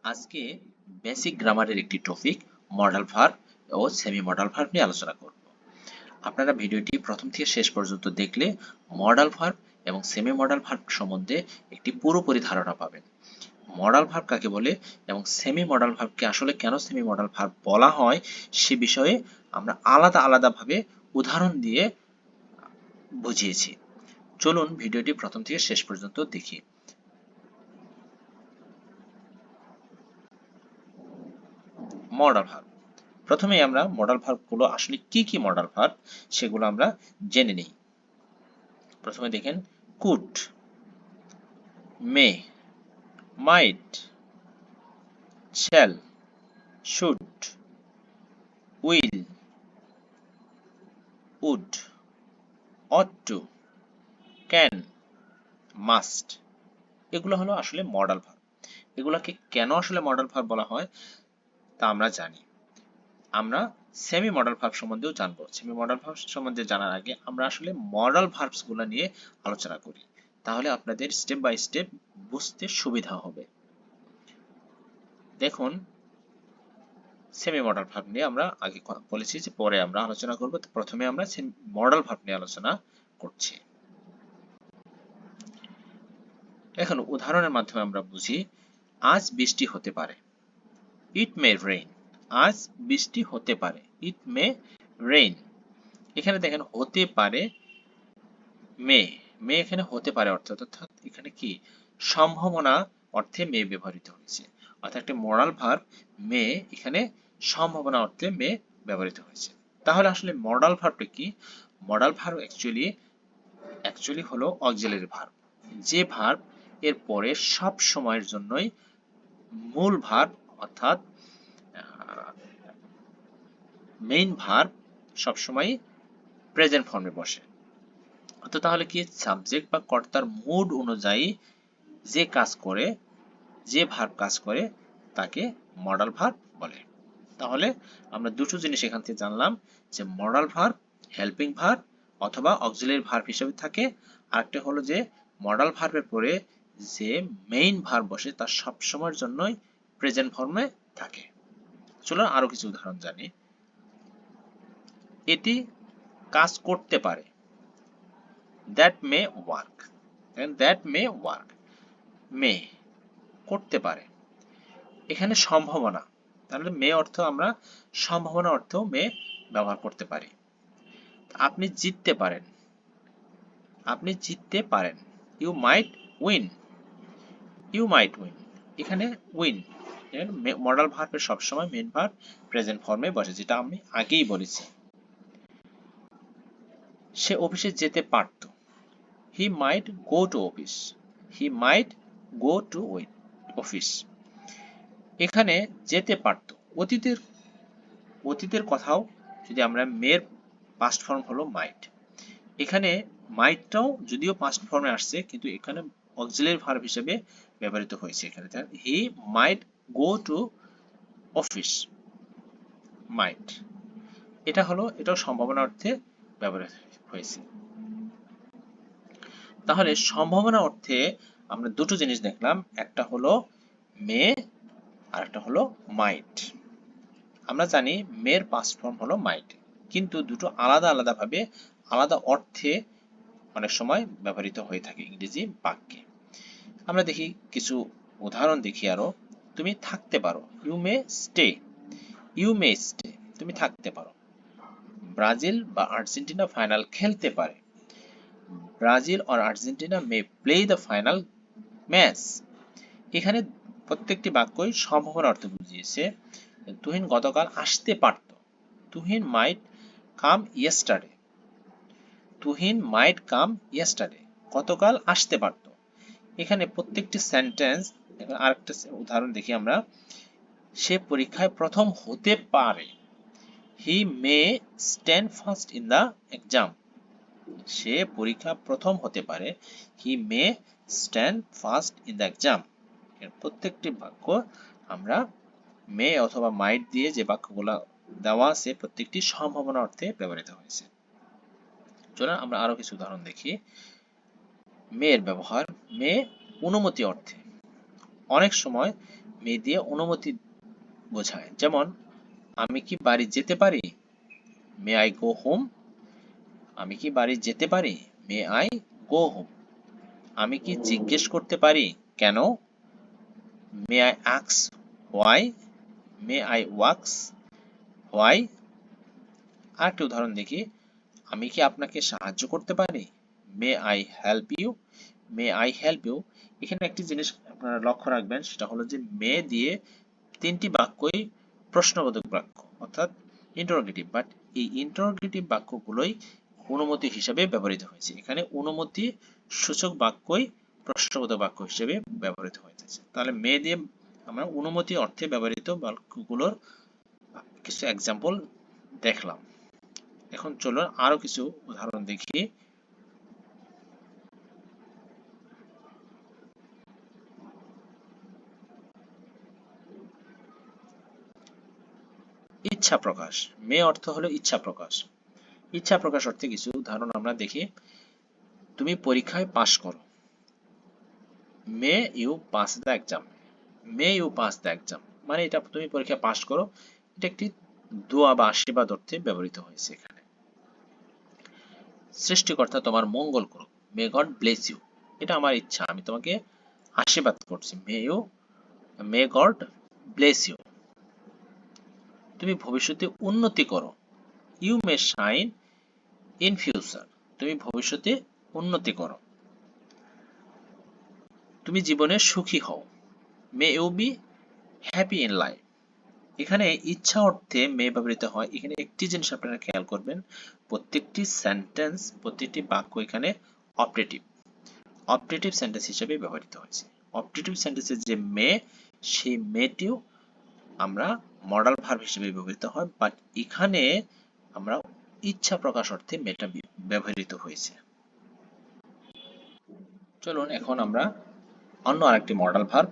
আজকে বেসিক গ্রামারের একটি টপিক মডাল ভার্ব ও সেমি মডাল ভার্ব নিয়ে আলোচনা করব। আপনারা ভিডিওটি প্রথম থেকে শেষ পর্যন্ত দেখলে মডাল ভার্ব এবং সেমি মডাল ভার্ব সম্বন্ধে একটি পুরোপুরি ধারণা পাবেন। মডাল ভার্ব কাকে বলে এবং সেমি মডাল ভার্বকে আসলে কেন সেমি মডাল ভার্ব বলা হয় সে বিষয়ে আমরা আলাদা আলাদাভাবে উদাহরণ দিয়ে বুঝিয়েছি। চলুন ভিডিওটি প্রথম থেকে শেষ পর্যন্ত দেখি। মডাল ভার্ব, প্রথমেই আমরা মডাল ভার্বগুলো আসলে কি কি মডাল ভার্ব সেগুলো আমরা জেনে নিই। প্রথমে দেখেন could, may, might, shall, should, will, would, ought to, can, must, এগুলো হলো আসলে মডাল ভার্ব। এগুলোকে কেন আসলে মডাল ভার্ব বলা হয় তা আমরা জানি। আমরা সেমি মডাল ভার্ব সম্বন্ধেও জানবো। সেমি মডাল ভার্ব সম্বন্ধে জানার আগে আমরা আসলে মডাল ভার্বস গুলো নিয়ে আলোচনা করি, তাহলে আপনাদের স্টেপ বাই স্টেপ বুঝতে সুবিধা হবে। দেখুন, সেমি মডাল ভার্ব নিয়ে আমরা আগে বলেছি যে পরে আমরা আলোচনা করব। প্রথমে আমরা মডাল ভার্ব নিয়ে আলোচনা করছি। এখন উদাহরণের মাধ্যমে আমরা বুঝি। আজ বৃষ্টি হতে পারে, ইট মে রেইন। আজ বৃষ্টি হতে পারে, ইট মে রেইন। এখানে দেখেন হতে পারে, মে, মে এখানে হতে পারে অর্থাৎ এখানে কি সম্ভাবনা অর্থে মে ব্যবহৃত হয়েছে, অর্থাৎ একটা মডাল ভার্ব মে এখানে সম্ভাবনা অর্থে মে ব্যবহৃত হয়েছে। তাহলে আসলে মডাল ভার্বটা কি? মডাল ভার্ব অ্যাকচুয়ালি হলো অক্সিলারি ভার্ব, যে ভার্ব এর পরে সব সময়ের জন্যই মূল ভার্ব অর্থাৎ মেইন ভার্ব সবসময় প্রেজেন্ট ফর্মে বসে। তো তাহলে কি সাবজেক্ট বা কর্তার মুড অনুযায়ী যে কাজ করে, যে ভার্ব কাজ করে তাকে মডাল ভার্ব বলে। তাহলে আমরা দুটো জিনিস এখান থেকে জানলাম যে মডাল ভার্ব হেল্পিং ভার্ব অথবা অক্সিলারি ভার্ব হিসেবে থাকে, আরেকটা হলো যে মডাল ভার্বের পরে যে মেইন ভার্ব বসে তা সব সময়ের জন্যই প্রেজেন্ট ফর্মে থাকে। চলো আরো কিছু উদাহরণ জানি। এটি কাজ করতে পারে, that may work. That may work, may করতে পারে, এখানে সম্ভাবনা, তাহলে মে অর্থ আমরা সম্ভাবনা অর্থেও মে ব্যবহার করতে পারি। আপনি জিততে পারেন, আপনি জিততে পারেন, you might win, you might win. এখানে উইন মডাল ভার্বের সবসময় মেইন ভার্ব প্রেজেন্ট ফর্মে বসে, যেটা আমি আগেই বলেছি। সে অফিসে যেতে পারত, he might go to office, he might go to office. এখানে যেতে পারত, অতীতের অতীতের কথাও যদি আমরা মেয়ের পাস্ট ফর্ম হলো মাইট। এখানে মাইটটাও যদিও পাস্ট ফর্মে আসছে কিন্তু এখানে অক্সিলারি ভার্ব হিসেবে ব্যবহৃত হয়েছে। এখানে হি মাইট গো টু অফিস, মাইট, এটা হলো এটাও সম্ভাবনা অর্থে ব্যবহৃত হয়েছে। তাহলে সম্ভাবনা অর্থে আমরা দুটো জিনিস দেখলাম, একটা হলো মে আর একটা হলো মাইট। আমরা জানি মের পাস্ট ফর্ম হলো মাইট, কিন্তু দুটো আলাদা আলাদা ভাবে আলাদা অর্থে অনেক সময় ব্যবহৃত হয়ে থাকে ইংরেজি বাক্যে। আমরা দেখি কিছু উদাহরণ দেখি আরো। তুমি থাকতে পারো, you may stay, you may stay, তুমি থাকতে পারো। ব্রাজিল বা আর্জেন্টিনা ফাইনাল খেলতে পারে, ব্রাজিল আর Argentina may play the final match. এখানে প্রত্যেকটি বাক্যই সম্ভাবনা অর্থ বুঝিয়েছে। তুহিন গতকাল আসতে পারত, তুহিন মাইট কাম ইয়েস্টারডে, তুহিন মাইট কাম ইয়েস্টারডে, গতকাল আসতে পারত। এখানে প্রত্যেকটি সেন্টেন্স, আরেকটা উদাহরণ দেখি আমরা। সে পরীক্ষায় প্রথম হতে পারে, he may stand first in the exam. সে পরীক্ষা প্রথম হতে পারে, he may stand first in the exam. এর প্রত্যেকটি বাক্য আমরা মে অথবা মাইট দিয়ে যে বাক্যগুলো দেওয়া আছে প্রত্যেকটি সম্ভাবনা অর্থে ব্যবহৃত হয়েছে। চলুন আমরা আরো কিছু উদাহরণ দেখি। মেয়ের ব্যবহার, মে অনুমতি অর্থে। অনেক সময় মে দিয়ে অনুমতি বোঝায়। যেমন আমি কি বাড়ি যেতে পারি? May I go home. আমি কি বাড়ি যেতে পারি? May I go home. আমি কি জিজ্ঞেস করতে পারি কেন? May I ask why. May I ওয়াক্স হোয়াই। আরেকটা উদাহরণ দেখি, আমি কি আপনাকে সাহায্য করতে পারি? May I help you. May I help you. এখানে একটি জিনিস আপনারা লক্ষ্য রাখবেন, সেটা হলো যে মে দিয়ে তিনটি বাক্যই প্রশ্নবোধক বাক্য, অর্থাৎ ইন্টারোগেটিভ, বাট এই ইন্টারোগেটিভ বাক্যগুলোই অনুমতি হিসেবে ব্যবহৃত হয়েছে। এখানে অনুমতি সূচক বাক্যই প্রশ্নবোধক বাক্য হিসেবে ব্যবহৃত হয়েছে। তাহলে মে দিয়ে আমরা অনুমতি অর্থে ব্যবহৃত বাক্যগুলোর কিছু এক্সাম্পল দেখলাম। এখন চলুন আরো কিছু উদাহরণ দেখি। ইচ্ছা প্রকাশ। মে অর্থ হলো ইচ্ছা প্রকাশ। ইচ্ছা প্রকাশ অর্থে কিছু উদাহরণ আমরা দেখি। তুমি পরীক্ষায় পাশ করো। May you pass the exam. May you pass the exam মানে এটা তুমি পরীক্ষায় পাশ করো, এটা একটি দোয়া বা আশীর্বাদ অর্থে ব্যবহৃত হয়েছে এখানে। সৃষ্টিকর্তা তোমার মঙ্গল করুক। May God bless you. এটা আমার ইচ্ছা, আমি তোমাকে আশীর্বাদ করছি। May God bless you. তুমি ভবিষ্যতে উন্নতি করো। You may shine in future. তুমি ভবিষ্যতে উন্নতি করো। তুমি জীবনে সুখী হও। May you be happy in life. এখানে ইচ্ছা অর্থে মে ব্যবহৃত হয়। এখানে একটি জিনিস আপনারা খেয়াল করবেন, প্রত্যেকটি সেন্টেন্স, প্রত্যেকটি বাক্য এখানে অপারেটিভ অপারেটিভ সেন্টেন্স হিসেবে ব্যবহৃত হয়েছে। অপারেটিভ সেন্টেন্সের যে মে, সেই মেটিও আমরা মডাল ভার্ব হিসেবে ব্যবহৃত হয়, বাট এখানে আমরা ইচ্ছা প্রকাশ অর্থে মেটা ব্যবহৃত হয়েছে। চলুন এখন আমরা অন্য আরেকটি মডাল ভার্ব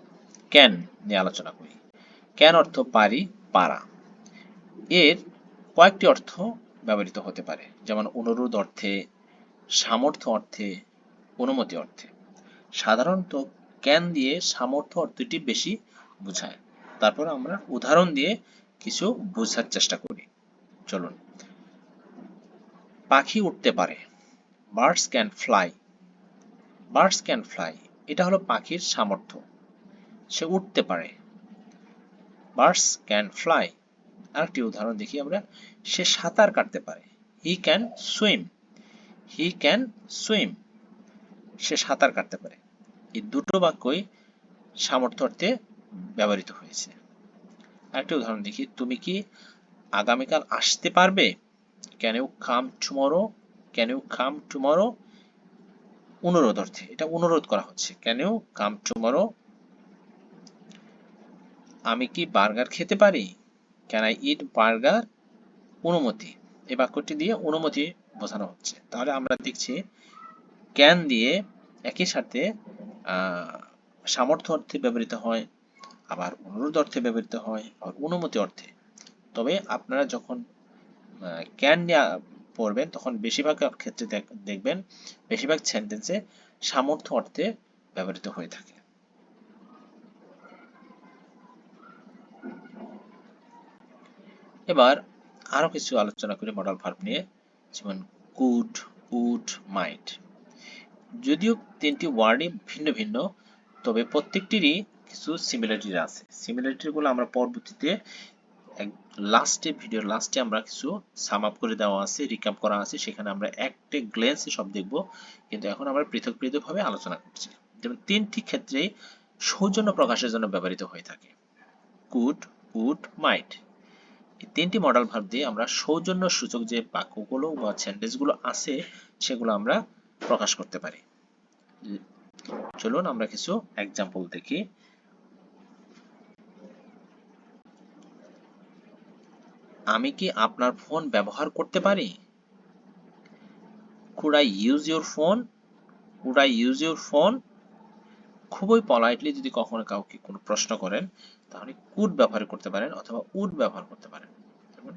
ক্যান নিয়ে আলোচনা করি। ক্যান অর্থ পারি, পারা। এর কয়েকটি অর্থ ব্যবহৃত হতে পারে, যেমন অনুরোধ অর্থে, সামর্থ্য অর্থে, অনুমতি অর্থে। সাধারণত ক্যান দিয়ে সামর্থ্য অর্থটি বেশি বোঝায়। তারপর আমরা উদাহরণ দিয়ে কিছু বোঝার চেষ্টা করি। চলুন। পাখি উঠতে পারে। Birds can fly. Birds can fly এটা হলো পাখির সামর্থ্য, সে উঠতে পারে। Birds can fly. আরেকটি উদাহরণ দেখি আমরা, সে সাঁতার কাটতে পারে। He can swim. He can swim. সে সাঁতার কাটতে পারে। এই দুটো বাক্যই সামর্থ্য অর্থে ব্যবহৃত হয়েছে। আরেকটি উদাহরণ দেখি, তুমি কি আগামীকাল আসতে পারবে? Can you come tomorrow. Can you come tomorrow অনুরোধ অর্থে, এটা অনুরোধ করা হচ্ছে। Can you come tomorrow. আমি কি বার্গার খেতে পারি? ক্যান আই ইট বার্গার অনুমতি। এই বাক্যটি দিয়ে অনুমতি বোঝানো হচ্ছে। তাহলে আমরা দেখছি ক্যান দিয়ে একই সাথে সামর্থ্য অর্থে ব্যবহৃত হয়, আবার অনুরোধ অর্থে ব্যবহৃত হয়, আবার অনুমতি অর্থে। তবে আপনারা যখন ক্যান নিয়ে পড়বেন তখন বেশিরভাগ ক্ষেত্রে দেখবেন বেশিরভাগ সেন্টেন্সে সামর্থ্য অর্থে ব্যবহৃত হয়ে থাকে। এবার আরো কিছু আলোচনা করি মডাল ভার্ব নিয়ে, যেমন কুড, উড, মাইট। যদিও তিনটি ওয়ার্ডই ভিন্ন ভিন্ন, তবে প্রত্যেকটিরই কিছু সিমিলারিটি আছে। সিমিলারিটি গুলো আমরা পরবর্তীতে ভিডিওর লাস্টে আমরা কিছু সাম আপ করে দেওয়া আছে, রিক্যাপ করা আছে, সেখানে আমরা একটা গ্লেন্সে সব দেখব, কিন্তু এখন আমরা পৃথক পৃথকভাবে আলোচনা করছি। যেমন তিনটি ক্ষেত্রেই সৌজন্য প্রকাশের জন্য ব্যবহৃত হয়ে থাকে। কুড, উড, মাইট। এই তিনটি মডাল ভার্ব দিয়ে আমরা সৌজন্য সূচক যে বাক্যগুলো বা সেন্টেন্সগুলো আছে সেগুলো আমরা প্রকাশ করতে পারি। চলুন আমরা কিছু এক্সাম্পল দেখি। আমি কি আপনার ফোন ব্যবহার করতে পারি? Could I use your phone? Could I use your phone? খুবই পলাইটলি যদি কখনো কাউকে কোনো প্রশ্ন করেন তাহলে কুড ব্যবহার করতে পারেন অথবা উড ব্যবহার করতে পারেন। যেমন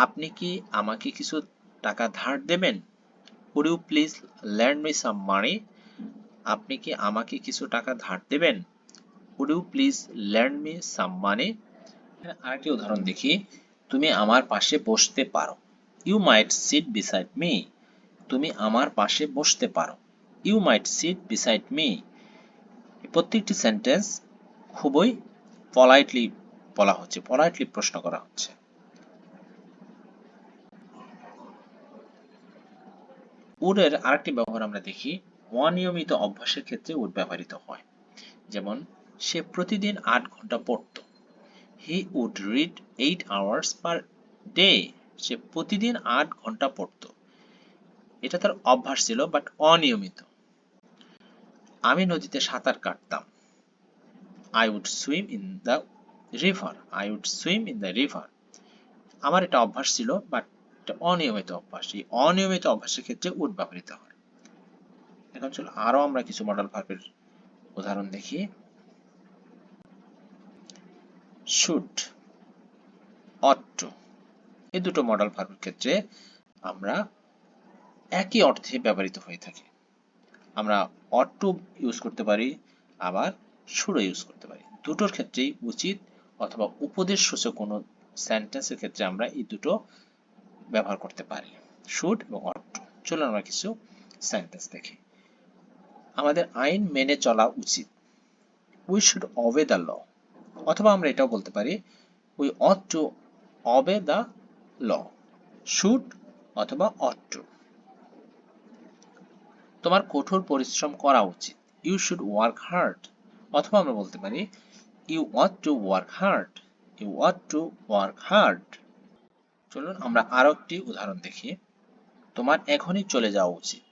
আপনি কি আমাকে কিছু টাকা ধার দেবেন? Would you please lend me some money? আপনি কি আমাকে কিছু টাকা ধার দেবেন? would you please lend me some money? আরেকটি উদাহরণ দেখি, তুমি আমার পাশে বসতে পারো। You might sit beside me. তুমি আমার পাশে বসতে পারো। You might sit beside me. প্রত্যেকটি সেন্টেন্স খুবই পলাইটলি বলা হচ্ছে, পলাইটলি প্রশ্ন করা হচ্ছে। would এর আরেকটি ব্যবহার আমরা দেখি, অনিয়মিত অভ্যাসের ক্ষেত্রে would ব্যবহৃত হয়। যেমন সে প্রতিদিন 8 ঘন্টা পড়তো। He would read 8 hours per day. সে প্রতিদিন 8 ঘন্টা পড়তো। এটা তার অভ্যাস ছিল, বাট অনিয়মিত। আমি নদীতে সাঁতার কাটতাম। I would swim in the river. I would swim in the river. আমার এটা অভ্যাস ছিল, বাট এটা অনিয়মিত অভ্যাস। এই অনিয়মিত অভ্যাসের ক্ষেত্রে would ব্যবহৃত হয়। এখন চলো আরো আমরা কিছু মডাল ভার্বের উদাহরণ দেখি। should, ought to, এই দুটো মডাল ভার্বের ক্ষেত্রে আমরা একই অর্থে ব্যবহৃত হয়ে থাকে। আমরা ought to ইউজ করতে পারি, আবার should ইউজ করতে পারি। দুটোর ক্ষেত্রেই উচিত অথবা উপদেশ সূচক কোনো সেন্টেন্সের ক্ষেত্রে আমরা এই দুটো ব্যবহার করতে পারি, should এবং ought to। চলুন আমরা কিছু সেন্টেন্স দেখি। আমাদের আইন মেনে চলা উচিত। we should obey the law. অথবা আমরা এটাও বলতে পারি we ought to obey the law. should অথবা ought to। তোমার কঠোর পরিশ্রম করা উচিত। you should work hard. অথবা আমরা বলতে পারি you ought to work hard. you ought to work hard. চলুন আমরা আরো একটি উদাহরণ দেখি। তোমার এখনই চলে যাওয়া উচিত।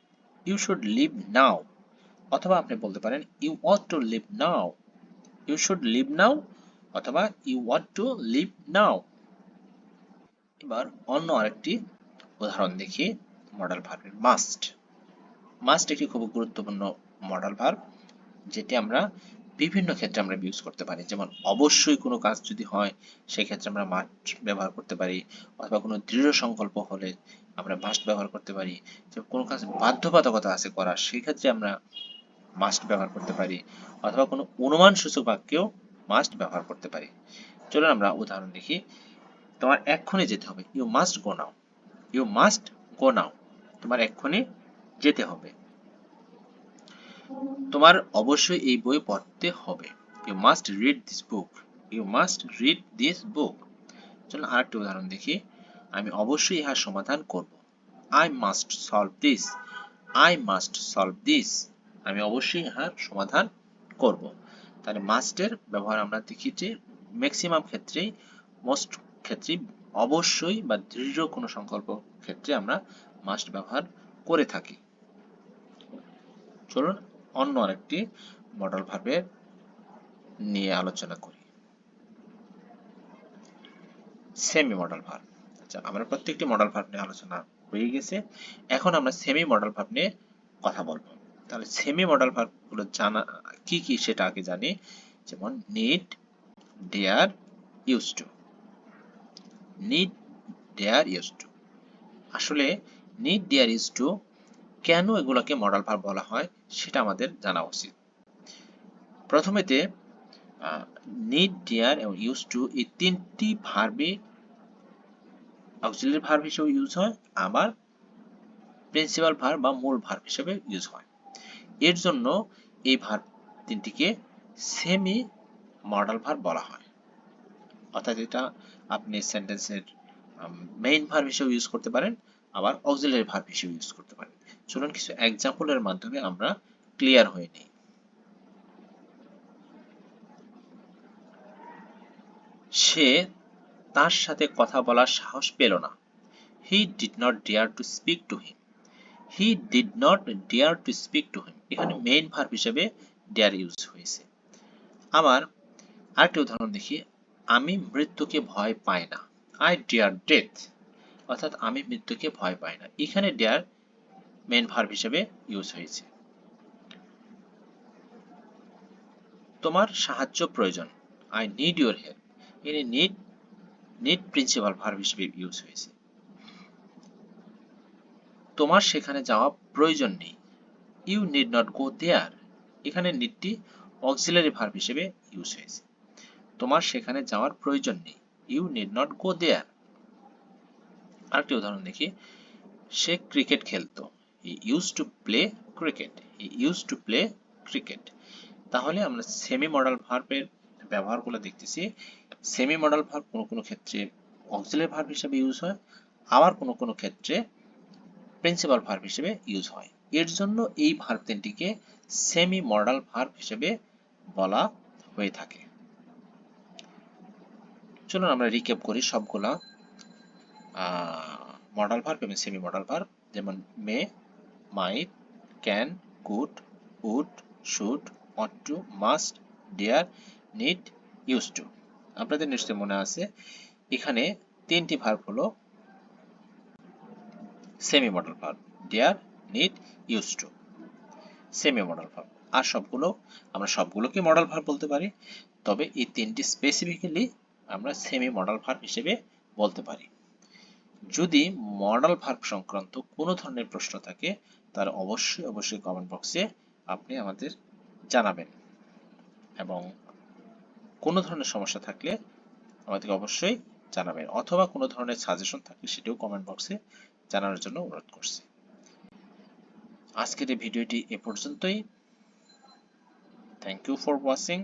you should leave now. অথবা আপনি বলতে পারেন you ought to leave now. you should leave now অথবা you ought to leave now. এবার অন্য আরেকটি উদাহরণ দেখি মডাল ভার্বের মাস্ট। মাস্ট একটি খুব গুরুত্বপূর্ণ মডাল ভার্ব, যেটি আমরা বিভিন্ন ক্ষেত্রে আমরা ইউজ করতে পারি। যেমন অবশ্যই কোনো কাজ যদি হয় সেই ক্ষেত্রে আমরা মাস্ট ব্যবহার করতে পারি, অথবা কোনো দৃঢ় সংকল্প হলে আমরা মাস্ট ব্যবহার করতে পারি। যে কোনো কাজ বাধ্যবাধকতা আছে করার, সেই ক্ষেত্রে আমরা মাস্ট ব্যবহার করতে পারি, অথবা কোনো অনুমান সূচক বাক্যেও মাস্ট ব্যবহার করতে পারি। চলুন আমরা উদাহরণ দেখি। তোমার এক্ষুনি যেতে হবে। You must go now. You must go now, তোমার এক্ষুনি যেতে হবে। তোমার অবশ্যই এই বই পড়তে হবে। You must read this book. You must read this book. চলুন আরেকটি উদাহরণ দেখি। আমি অবশ্যই ইহার সমাধান করব। I must solve this. I must solve this. আমি অবশ্যই ইহার সমাধান করব। তাহলে মাস্টের ব্যবহার আমরা দেখি যে ম্যাক্সিমাম ক্ষেত্রেই, মোস্ট ক্ষেত্রেই অবশ্যই বা দৃঢ় কোনো সংকল্প ক্ষেত্রে আমরা মাস্ট ব্যবহার করে থাকি। চলুন অন্য আরেকটি মডাল ভার্বের নিয়ে আলোচনা করি, সেমি মডাল ভার্ব। আচ্ছা, আমরা প্রত্যেকটি মডাল ভার্ব নিয়ে আলোচনা হয়ে গেছে, এখন আমরা সেমি মডাল ভার্ব নিয়ে কথা বলবো। তাহলে সেমি মডাল ভার্ব গুলো জানা কি কি সেটা আগে জানি। যেমন need, dare, use to. Need, dare, use to. আসলে নিড, ডেয়ার, ইউজ টু কেন এগুলোকে মডাল ভার্ব বলা হয় সেটা আমাদের জানা উচিত। প্রথমেতে নিড, ডেয়ার এবং ইউজ টু এই তিনটি ভার্বে অক্সিলারি ভার্ব হিসেবে ইউজ হয়, আবার প্রিন্সিপাল ভার্ব বা মূল ভার্ব হিসেবে ইউজ হয়। এর জন্য এই ভার্ব তিনটিকে সেমি মডাল ভার্ব বলা হয়। অর্থাৎ এটা আপনি সেন্টেন্সের মেইন ভার্ব হিসেবে ইউজ করতে পারেন, আবার অক্সিলারি ভার্ব হিসেবে ইউজ করতে পারেন। চলুন কিছু এক্সাম্পলের মাধ্যমে আমরা ক্লিয়ার হয়ে নিই। সে তার সাথে কথা বলার সাহস পেল না। He did not dare to speak to him. He did not dare to speak to him. এখানে মেইন ভার্ব হিসেবে dare ইউজ হয়েছে। আবার আরেকটি উদাহরণ দেখি। আমি মৃত্যুকে ভয় পাই না। I dare death. অর্থাৎ আমি মৃত্যুকে ভয় পাই না। এখানে dare মেইন ভার্ব হিসেবে ইউজ হয়েছে। তোমার সাহায্য প্রয়োজন। I need your help. এখানে need প্রিন্সিপাল ভার্ব হিসেবে ইউজ হয়েছে। তোমার সেখানে যাওয়া প্রয়োজন নেই। ইউ নিড নট গো দেয়ার। এখানে নিডটি অক্সিলারি ভার্ব হিসেবে ইউজ হয়েছে। তোমার সেখানে যাওয়ার প্রয়োজন নেই, ইউ নিড নট গো দেয়ার। আরেকটি উদাহরণ দেখি, সে ক্রিকেট খেলতো, he use to play cricket, he use to play cricket. তাহলে আমরা সেমি মডাল ভার্বের ব্যবহারগুলো দেখতেছি। সেমি মডাল ভার্ব কোনো কোনো ক্ষেত্রে অক্সিলারি ভার্ব হিসেবে ইউজ হয়, আবার কোনো কোনো ক্ষেত্রে প্রিন্সিপাল ভার্ব হিসেবে ইউজ হয়। এর জন্য এই ভার্ব তিনটিকে সেমি মডাল ভার্ব হিসেবে বলা হয়ে থাকে। চলুন আমরা রিক্যাপ করি সবগুলা মডাল ভার্ব এবং সেমি মডাল ভার্ব, যেমন may, might, can, could, would, should, ought to, must, dare, need, use to. আপনাদের নিশ্চয়ই মনে আছে এখানে তিনটি ভার্ব হলো semi modal verb, dare, need, use to, semi modal verb. আর আমরা সবগুলোকে মডাল ভার্ব বলতে পারি, তবে এই তিনটি স্পেসিফিক্যালি আমরা সেমি মডাল ভার্ব হিসেবে বলতে পারি। যদি মডাল ভার্ব সংক্রান্ত কোনো ধরনের প্রশ্ন থাকে তার অবশ্যই কমেন্ট বক্সে আপনি আমাদের জানাবেন, এবং কোনো ধরনের সমস্যা থাকলে আমাদেরকে অবশ্যই জানাবেন, অথবা কোনো ধরনের সাজেশন থাকলে সেটাও কমেন্ট বক্সে জানানোর জন্য অনুরোধ করছি। আজকের এই ভিডিওটি এ পর্যন্তই। Thank you for watching.